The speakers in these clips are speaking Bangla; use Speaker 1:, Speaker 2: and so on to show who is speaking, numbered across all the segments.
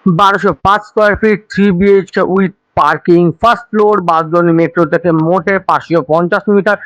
Speaker 1: 1205 square feet 3 BHK with parking, first floor, বাগদনী মেট্রো থেকে মোটে 550 মিটার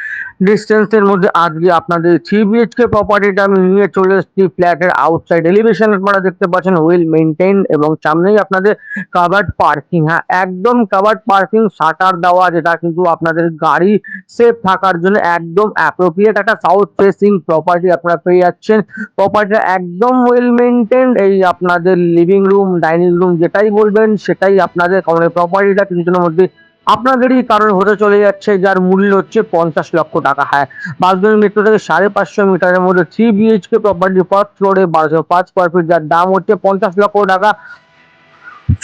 Speaker 1: ডিস্টেন্সের মধ্যে আজকে আপনাদের 3 BHK প্রপার্টিটা আমি নিয়ে চলে এসেছি। ফ্ল্যাটের আউটসাইড এলিভেশন আপনারা দেখতে পাচ্ছেন, ওয়েল মেনটেন, এবং সামনেই আপনাদের কাভার্ড পার্কিং। হ্যাঁ, একদম কাভার্ড পার্কিং, শাটার দেওয়া, যেটা কিন্তু আপনাদের গাড়ি সেফ থাকার জন্য একদম অ্যাপ্রোপ্রিয়েট একটা সাউথ ফেসিং প্রপার্টি আপনারা পেয়ে যাচ্ছেন। প্রপার্টিটা একদম ওয়েল মেনটেন। এই আপনাদের লিভিং রুম, ডাইনিং রুম যেটাই বলবেন সেটাই আপনাদের, কারণ এই প্রপার্টিটা কিছুদিনের মধ্যে আপনাদেরই কারণ হতে চলে যাচ্ছে, যার মূল্য হচ্ছে 50 লক্ষ টাকা। হ্যাঁ, বাগদনী মেট্রো থেকে 550 মিটারের মধ্যে 3 BHK প্রপার্টি, ফার্স্ট ফ্লোরে 1205 স্কোয়ার ফিট, যার দাম হচ্ছে 50 লক্ষ টাকা।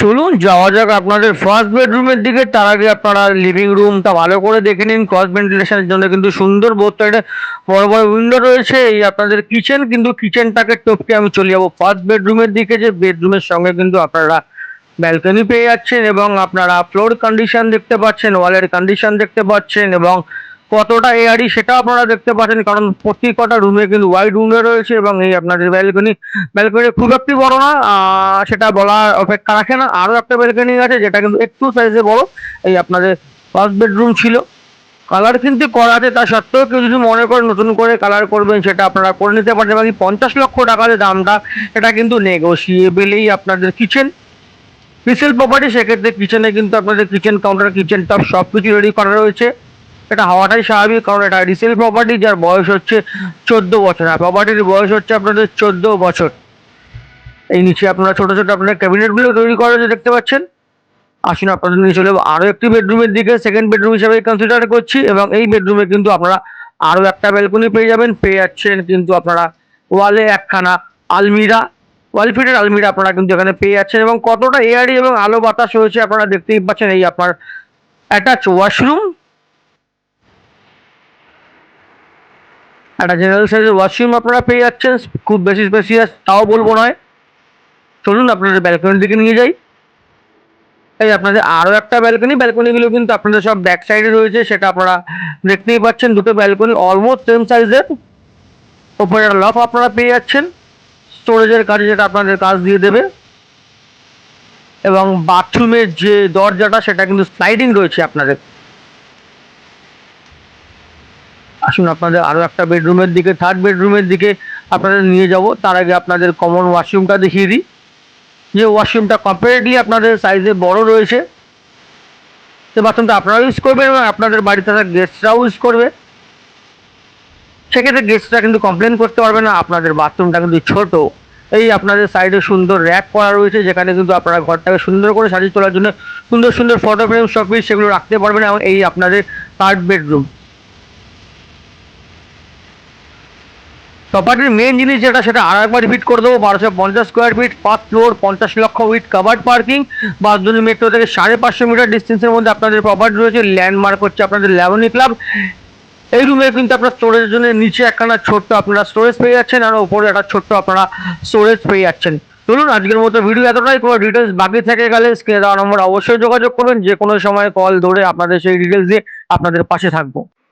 Speaker 1: চলুন যাওয়া যাক আপনাদের ফার্স্ট বেডরুমের দিকে। তার আগে আপনারা লিভিং রুমটা ভালো করে দেখে নিন। ক্রস ভেন্টিলেশনের জন্য কিন্তু সুন্দর বোথ সাইডে বড় বড় উইন্ডো রয়েছে। এই আপনাদের কিচেন, কিন্তু কিচেনটাকে টপকে আমি চলে যাবো ফার্স্ট বেডরুমের দিকে, যে বেডরুমের সঙ্গে কিন্তু আপনারা ব্যালকনি পেয়ে যাচ্ছেন, এবং আপনারা ফ্লোর কন্ডিশন দেখতে পাচ্ছেন, ওয়ালের কন্ডিশন দেখতে পাচ্ছেন, এবং কতটা এয়ারি সেটাও আপনারা দেখতে পাচ্ছেন, কারণ প্রতি কটা রুমে কিন্তু ওয়াইড উইন্ডো রয়েছে। এবং এই আপনাদের ব্যালকনি, ব্যালকনি খুব একটি বড় না, সেটা বলার অপেক্ষা রাখে না। আরও একটা ব্যালকনি আছে যেটা কিন্তু একটু সাইজে বড়। এই আপনাদের ফার্স্ট বেডরুম ছিল, কালার কিন্তু করা আছে, তা সত্ত্বেও কেউ যদি মনে করেন নতুন করে কালার করবেন সেটা আপনারা করে নিতে পারেন। এবং এই 50 লক্ষ টাকা যে দামটা, এটা কিন্তু নেগোসিয়েবলই। আপনাদের কিচেন রিসেল প্রপার্টি, সেক্ষেত্রে কিচেনে কিন্তু আপনাদের কিচেন কাউন্টার, কিচেন টপ সব কিছু রেডি করা রয়েছে। এটা হওয়াটাই স্বাভাবিক, কারণ এটা রিসেল প্রপার্টি, যার বয়স হচ্ছে 14 বছর। আর প্রপার্টির বয়স হচ্ছে আপনাদের 14 বছর। এই নিচে আপনারা ছোট ছোট আপনার ক্যাবিনেটগুলো তৈরি করা রয়েছে দেখতে পাচ্ছেন। আসুন আপনাদের নিয়ে চলে আরও একটি বেডরুমের দিকে, সেকেন্ড বেডরুম হিসাবে কনসিডার করছি। এবং এই বেডরুমে কিন্তু আপনারা আরও একটা ব্যালকনি পেয়ে যাবেন, পেয়ে যাচ্ছেন কিন্তু আপনারা ওয়ালে একখানা আলমিরা, ওয়াল ফিটের আলমিরা আপনারা কিন্তু এখানে পেয়ে যাচ্ছেন। এবং কতটা এয়ারি এবং আলো বাতাস রয়েছে আপনারা দেখতেই পাচ্ছেন। এই আপনার অ্যাটাচ ওয়াশরুম, একটা জেনারেল সাইজের ওয়াশরুম আপনারা পেয়ে যাচ্ছেন, খুব বেশি স্পেসিয়াস তাও বলবো নয়। চলুন আপনাদের ব্যালকনির দিকে নিয়ে যাই। এই আপনাদের আরও একটা ব্যালকনি, ব্যালকনিগুলো কিন্তু আপনাদের সব ব্যাক সাইডে রয়েছে, সেটা আপনারা দেখতেই পাচ্ছেন। দুটো ব্যালকনি অলমোস্ট সেম সাইজের। ওপরে একটা লফ আপনারা পেয়ে যাচ্ছেন স্টোরেজের কাজে, যেটা আপনাদের কাজ দিয়ে দেবে। এবং বাথরুমের যে দরজাটা, সেটা কিন্তু স্লাইডিং রয়েছে আপনাদের। আসুন আপনাদের আরও একটা বেডরুমের দিকে, থার্ড বেডরুমের দিকে আপনাদের নিয়ে যাব। তার আগে আপনাদের কমন ওয়াশরুমটা দেখিয়ে দিই, যে ওয়াশরুমটা কম্পারেটলি আপনাদের সাইজে বড় রয়েছে। যে বাথরুমটা আপনারা ইউজ করবেন এবং আপনাদের বাড়িতে থাকা গেস্টরাও ইউজ করবে, সেক্ষেত্রে গেস্টরা কিন্তু কমপ্লেন করতে পারবে না। আপনাদের বাথরুমটা কিন্তু ছোট। এই আপনাদের সাইডে সুন্দর র্যাক করা রয়েছে, যেখানে কিন্তু আপনারা ঘরটাকে সুন্দর করে সাজিয়ে তোলার জন্য সুন্দর সুন্দর ফটো ফ্রেম, শোপিস সেগুলো রাখতে পারবেন। এবং এই আপনাদের থার্ড বেডরুম প্রপার্টির মেন জিনিস যেটা, সেটা আর একবার রিপিট করে দেবো। 1250 স্কোয়ার ফিট, ফার্স্ট ফ্লোর, 50 লক্ষ উইথ কাভার্ড পার্কিং, বাগদনী মেট্রো থেকে 550 মিটার ডিস্টেন্সের মধ্যে আপনাদের প্রপার্টি রয়েছে। ল্যান্ডমার্ক হচ্ছে আপনাদের ল্যাবনী ক্লাব। এই রুমে কিন্তু আপনার স্টোরেজের জন্য নিচে একখানা ছোট্ট আপনারা স্টোরেজ পেয়ে যাচ্ছেন, আর উপরে একটা ছোট্ট আপনারা স্টোরেজ পেয়ে যাচ্ছেন। চলুন আজকের মতো ভিডিও এতটাই। কোনো ডিটেলস বাকি থেকে গেলে স্ক্রিনে দেওয়া নম্বর অবশ্যই যোগাযোগ করবেন। যে কোনো সময় কল ধরে আপনাদের সেই ডিটেলস দিয়ে আপনাদের পাশে থাকবো।